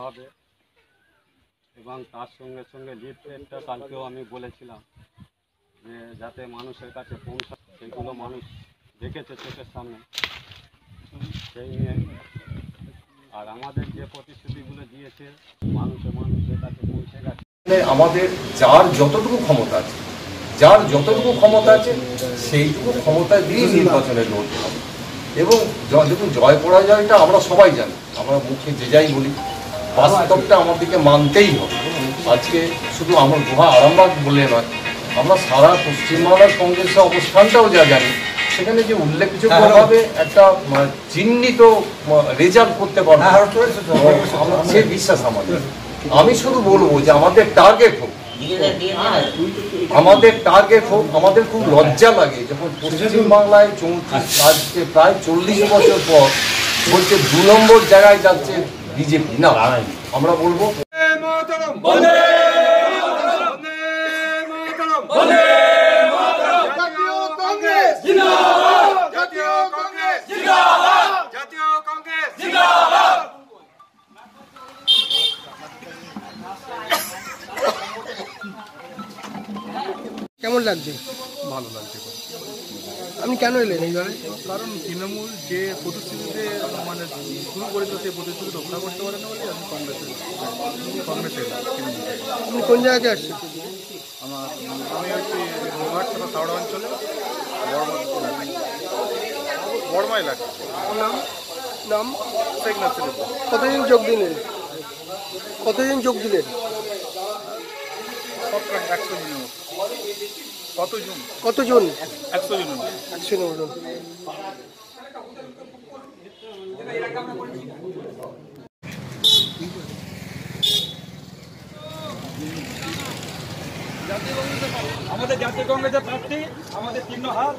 হবে এবং তার সঙ্গে সঙ্গে লিফলেটটা কালকেও আমি বলেছিলাম যে যাতে মানুষের কাছে পৌঁছায়, সেগুলো মানুষ দেখেছে চোখের সামনে, সেই নিয়ে। আর আমাদের যে প্রতিশ্রুতিগুলো দিয়েছে মানুষের কাছে পৌঁছে গেছে। আমাদের যার যতটুকু ক্ষমতা আছে সেইটুকু ক্ষমতা দিয়ে নির্বাচনে লড়তে হবে। এবং দেখুন, জয় পরাজয়টা আমরা সবাই জানি, আমরা মুখে যে যাই বলি, বাস্তবটা আমাদেরকে মানতেই হবে। আজকে শুধু আমার গুহা আরামবাগ বলে নয়, আমরা সারা পশ্চিমবাংলার কংগ্রেসের অবস্থানটাও যা জানি, সেখানে যে উল্লেখযোগ্যভাবে একটা চিহ্নিত রেজাল্ট করতে পারবো সে বিশ্বাস আমাদের। আমি শুধু বলবো যে আমাদের টার্গেট হোক, আমাদের খুব লজ্জা লাগে যখন পশ্চিমবাংলায় আজকে প্রায় 40 বছর পর বলছে 2 নম্বর জায়গায় যাচ্ছে বিজেপি। না, আমরা বলবো কেমন লাগছে? ভালো লাগছে। আপনি কেন এলেন এই দলে? কারণ তৃণমূল যে প্রতিশ্রুতিতে মানে শুরু করেছে সেই প্রতিশ্রুতি রক্ষা করতে পারে না বলে আমি কংগ্রেসে আপনি কোন জায়গাতে আসছেন? আমি হচ্ছি রোঘাট তথা সাউড়া অঞ্চলে বড়মা এলাকা। নাম শেখ নাসির। কতদিন যোগ দিলেন? সব 100 জনের মতো। কতজন? 100 জনের মতো। 109 জন। আমাদের জাতীয় কংগ্রেসের প্রার্থী আমাদের চিহ্ন হার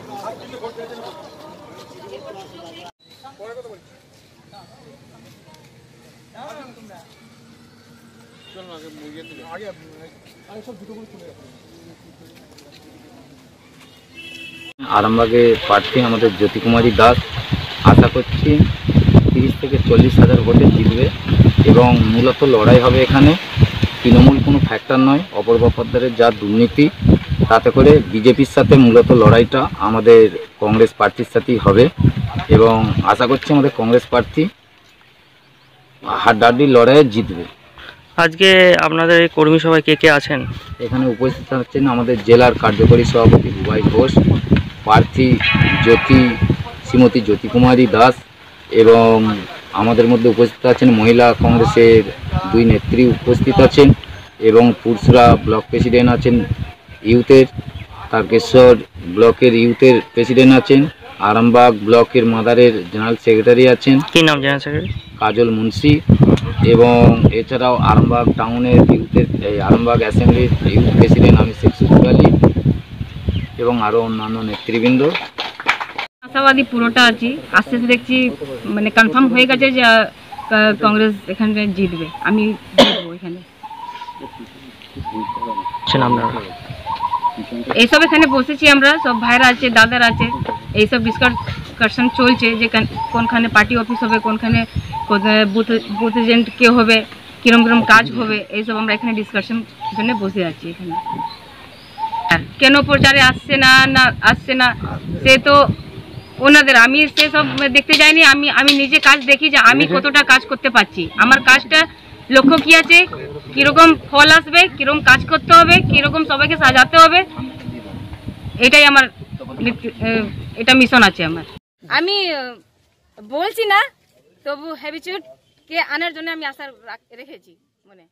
ভোট পেয়েছেন। আরামবাগে প্রার্থী আমাদের জ্যোতি কুমারী দাস। আশা করছি 30 থেকে 40 হাজার ভোটে জিতবে এবং মূলত লড়াই হবে এখানে তৃণমূল কোনো ফ্যাক্টর নয়, অপূর্ব পোদ্দারের যা দুর্নীতি, তাতে করে বিজেপির সাথে মূলত লড়াইটা আমাদের কংগ্রেস প্রার্থীর সাথেই হবে এবং আশা করছি আমাদের কংগ্রেস প্রার্থী হাড্ডাহাড্ডি লড়াইয়ে জিতবে। আজকে আপনাদের কর্মী সভায় কে কে আছেন? এখানে উপস্থিত আছেন আমাদের জেলার কার্যকরী সভাপতি বুবাই ঘোষ, প্রার্থী শ্রীমতী জ্যোতি কুমারী দাস এবং আমাদের মধ্যে উপস্থিত আছেন মহিলা কংগ্রেসের 2 নেত্রী উপস্থিত আছেন এবং পুরসুরা ব্লক প্রেসিডেন্ট আছেন ইউথের, তারকেশ্বর ব্লকের ইউথের প্রেসিডেন্ট আছেন, আরামবাগ ব্লকের মাদারের জেনারেল সেক্রেটারি আছেন। কি নাম জেনারেল সেক্রেটারি? কাজল মুন্সি। এবং এছাড়াও আরামবাগ টাউনের ইউথের আরামবাগ অ্যাসেম্বলির ইউথ প্রেসিডেন্ট আমি শেখ সুকুর আলী এবং আরও অন্যান্য নেতৃবৃন্দ। আশাবাদী পুরোটা আছি, আস্তে আস্তে দেখছি মানে কনফার্ম হয়ে গেছে যে কংগ্রেস এখানে জিতবে, আমি জিতবো এখানে। এইসব এখানে বসেছি আমরা, সব ভাইরা আছে, দাদারা আছে, এইসব ডিসকাশন চলছে যে কোনখানে পার্টি অফিস হবে, কোনখানে বুথ এজেন্ট কে হবে, কিরম কিরম কাজ হবে, এইসব আমরা এখানে ডিসকাশন জন্য বসে আছি এখানে। কেন প্রচারে আসছে না সে তো ওনাদের, আমি সেসব দেখতে যাইনি। আমি নিজে কাজ দেখি যে আমি কতটা কাজ করতে পারছি, আমার কাজটা লক্ষ্য কি আছে, কিরকম ফল আসবে, কিরকম কাজ করতে হবে, কিরকম সবাইকে সাজাতে হবে, এটাই আমার এটা মিশন আছে আমার। আমি বলছি না, তবু হ্যাবিচুয়েট কে আনার জন্য আমি আশা রেখেছি মনে।